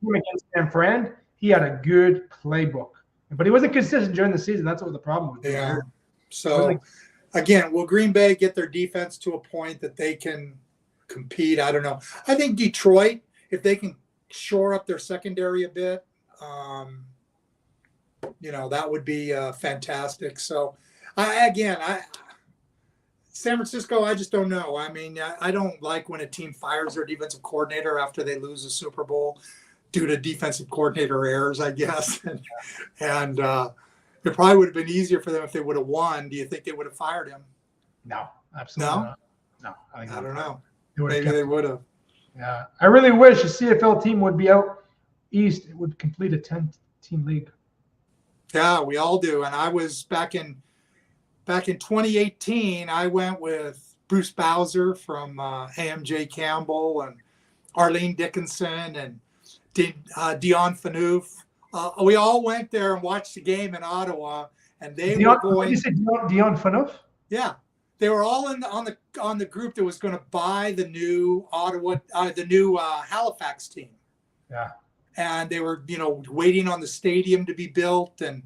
Speaker 2: team against San Fran, he had a good playbook, but he wasn't consistent during the season. That's what the problem was.
Speaker 3: Yeah. So again, will Green Bay get their defense to a point that they can compete? I don't know. I think Detroit, if they can shore up their secondary a bit, that would be fantastic. So, San Francisco, I just don't know. I mean, I don't like when a team fires their defensive coordinator after they lose a Super Bowl due to defensive coordinator errors, I guess. and it probably would have been easier for them if they would have won. Do you think they would have fired him?
Speaker 2: No, absolutely
Speaker 3: No?
Speaker 2: not. No,
Speaker 3: I don't know.
Speaker 2: Maybe
Speaker 3: They would have.
Speaker 2: Yeah, I really wish a CFL team would be out east. It would complete a 10-team league.
Speaker 3: Yeah, we all do. And I was back in 2018. I went with Bruce Bowser from AMJ Campbell and Arlene Dickinson and Dion Phaneuf. We all went there and watched the game in Ottawa, and they were going.
Speaker 2: You said Dion Phaneuf?
Speaker 3: Yeah, they were all on the group that was going to buy the new Halifax team.
Speaker 2: Yeah.
Speaker 3: And they were, waiting on the stadium to be built. And,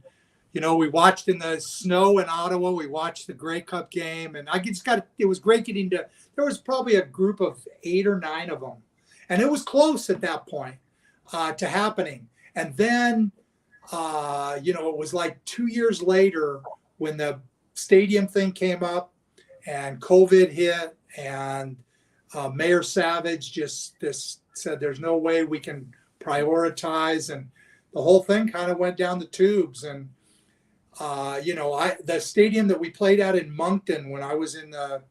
Speaker 3: we watched in the snow in Ottawa. We watched the Grey Cup game. And it was great there was probably a group of 8 or 9 of them. And it was close at that point to happening. And then, it was like 2 years later when the stadium thing came up and COVID hit and Mayor Savage just said, there's no way we can prioritize, and the whole thing kind of went down the tubes. And the stadium that we played at in Moncton when I was in the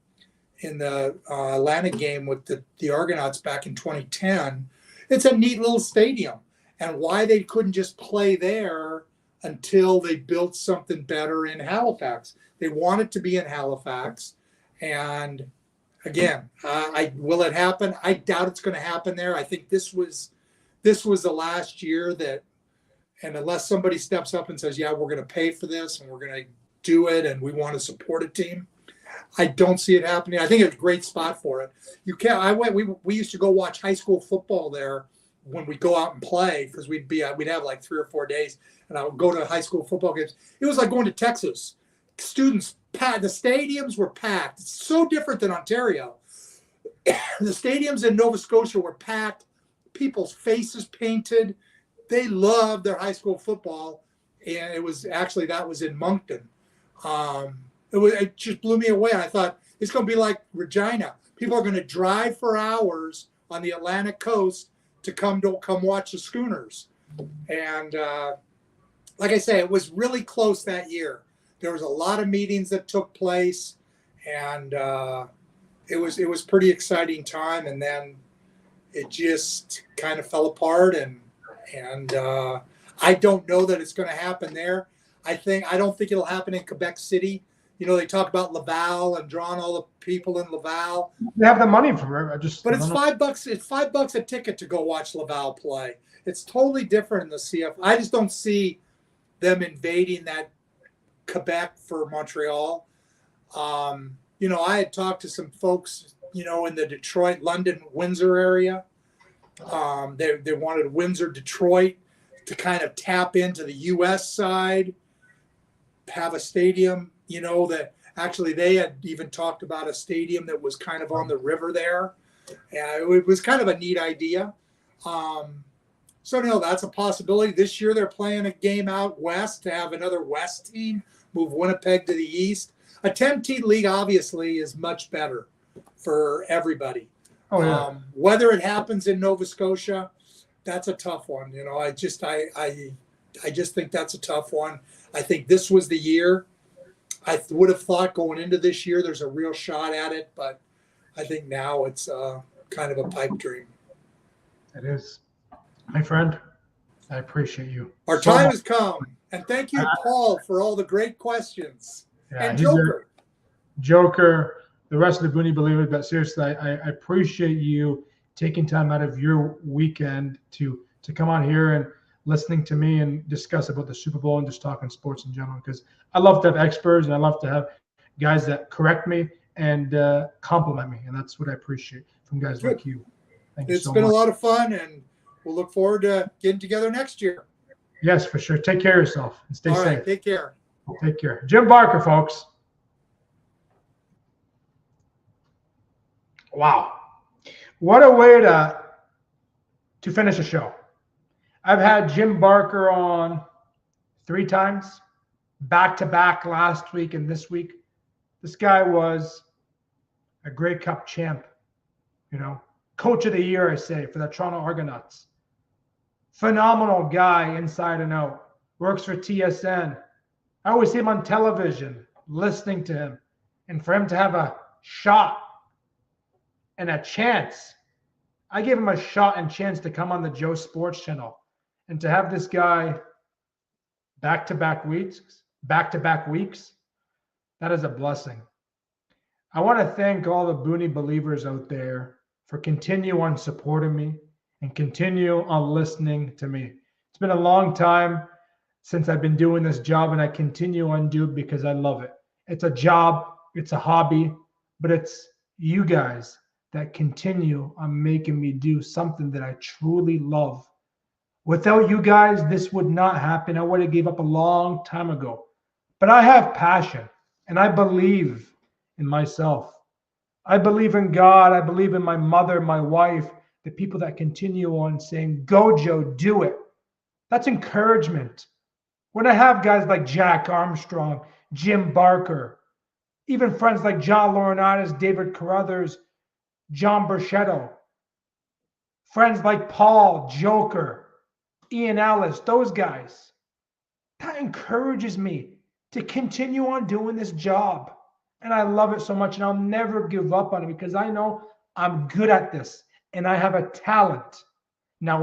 Speaker 3: Atlantic game with the Argonauts back in 2010, it's a neat little stadium. And why they couldn't just play there until they built something better in Halifax. They wanted to be in Halifax, and again, will it happen? I doubt it's going to happen there. I think this was the last year that, and unless somebody steps up and says, yeah, we're going to pay for this and we're going to do it and we want to support a team, I don't see it happening. I think it's a great spot for it. We used to go watch high school football there when we go out and play, because we'd have like 3 or 4 days, and I would go to high school football games. It was like going to Texas. Students packed. The stadiums were packed. It's so different than Ontario. The stadiums in Nova Scotia were packed. People's faces painted. They loved their high school football, and that was in Moncton. It just blew me away. I thought it's going to be like Regina. People are going to drive for hours on the Atlantic coast to come watch the Schooners. And like I say, it was really close that year. There was a lot of meetings that took place, and it was pretty exciting time. And then it just kind of fell apart, and I don't know that it's going to happen there. I don't think it'll happen in Quebec City. They talk about Laval and drawing all the people in Laval.
Speaker 2: They have the money for it.
Speaker 3: But it's $5. It's $5 a ticket to go watch Laval play. It's totally different in the CF. I just don't see them invading that Quebec for Montreal. I had talked to some folks, in the Detroit, London, Windsor area. They wanted Windsor, Detroit to kind of tap into the U.S. side, have a stadium. That actually they had even talked about a stadium that was kind of on the river there. And it was kind of a neat idea. That's a possibility. This year they're playing a game out west to have another West team move Winnipeg to the east. A 10-team league obviously is much better for everybody.
Speaker 2: Oh, yeah.
Speaker 3: Whether it happens in Nova Scotia, that's a tough one. I just think that's a tough one. I think this was the year. I would have thought going into this year there's a real shot at it, but I think now it's kind of a pipe dream.
Speaker 2: It is. My friend, I appreciate you.
Speaker 3: Our time has come. And thank you, Paul, for all the great questions.
Speaker 2: Yeah,
Speaker 3: and Joker.
Speaker 2: Joker, the rest of the Boonie Believers, but seriously, I appreciate you taking time out of your weekend to come on here and listening to me and discuss about the Super Bowl and just talking sports in general, because I love to have experts and I love to have guys that correct me and compliment me, and that's what I appreciate from guys like you. Thank you so much.
Speaker 3: It's been a lot of fun, and we'll look forward to getting together next year.
Speaker 2: Yes, for sure. Take care of yourself and stay safe.
Speaker 3: All right, take care.
Speaker 2: Take care. Jim Barker, folks. Wow. What a way to finish a show. I've had Jim Barker on 3 times, back-to-back last week and this week. This guy was a Grey Cup champ, coach of the year, I say, for the Toronto Argonauts. Phenomenal guy inside and out. Works for TSN. I always see him on television, listening to him. And for him to have a shot and a chance, I gave him a shot and chance to come on the Joe Sports Channel. And to have this guy back-to-back weeks, that is a blessing. I want to thank all the Booney believers out there for continue on supporting me and continue on listening to me. It's been a long time since I've been doing this job, and I continue on doing it because I love it. It's a job, it's a hobby, but it's you guys that continue on making me do something that I truly love. Without you guys, this would not happen. I would have gave up a long time ago. But I have passion, and I believe in myself. I believe in God. I believe in my mother, my wife, the people that continue on saying, go, Joe, do it. That's encouragement. When I have guys like Jack Armstrong, Jim Barker, even friends like John Laurinaitis, David Carruthers, John Burchetto, friends like Paul, Joker, Ian Ellis, those guys, that encourages me to continue on doing this job. And I love it so much, and I'll never give up on it because I know I'm good at this and I have a talent. Now,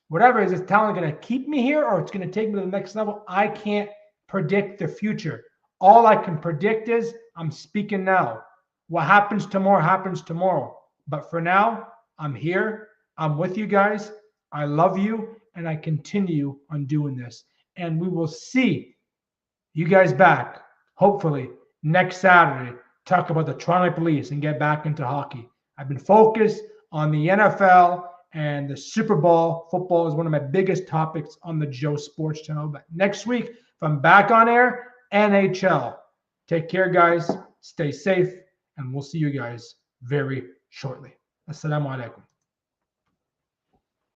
Speaker 2: whatever is this talent going to keep me here or it's going to take me to the next level? I can't predict the future. All I can predict is I'm speaking now. What happens tomorrow happens tomorrow. But for now, I'm here. I'm with you guys. I love you, and I continue on doing this. And we will see you guys back, hopefully, next Saturday, talk about the Toronto Police and get back into hockey. I've been focused on the NFL and the Super Bowl. Football is one of my biggest topics on the Joe Sports Channel. But next week, if I'm back on air, NHL. Take care, guys. Stay safe, and we'll see you guys very shortly. Assalamu alaikum.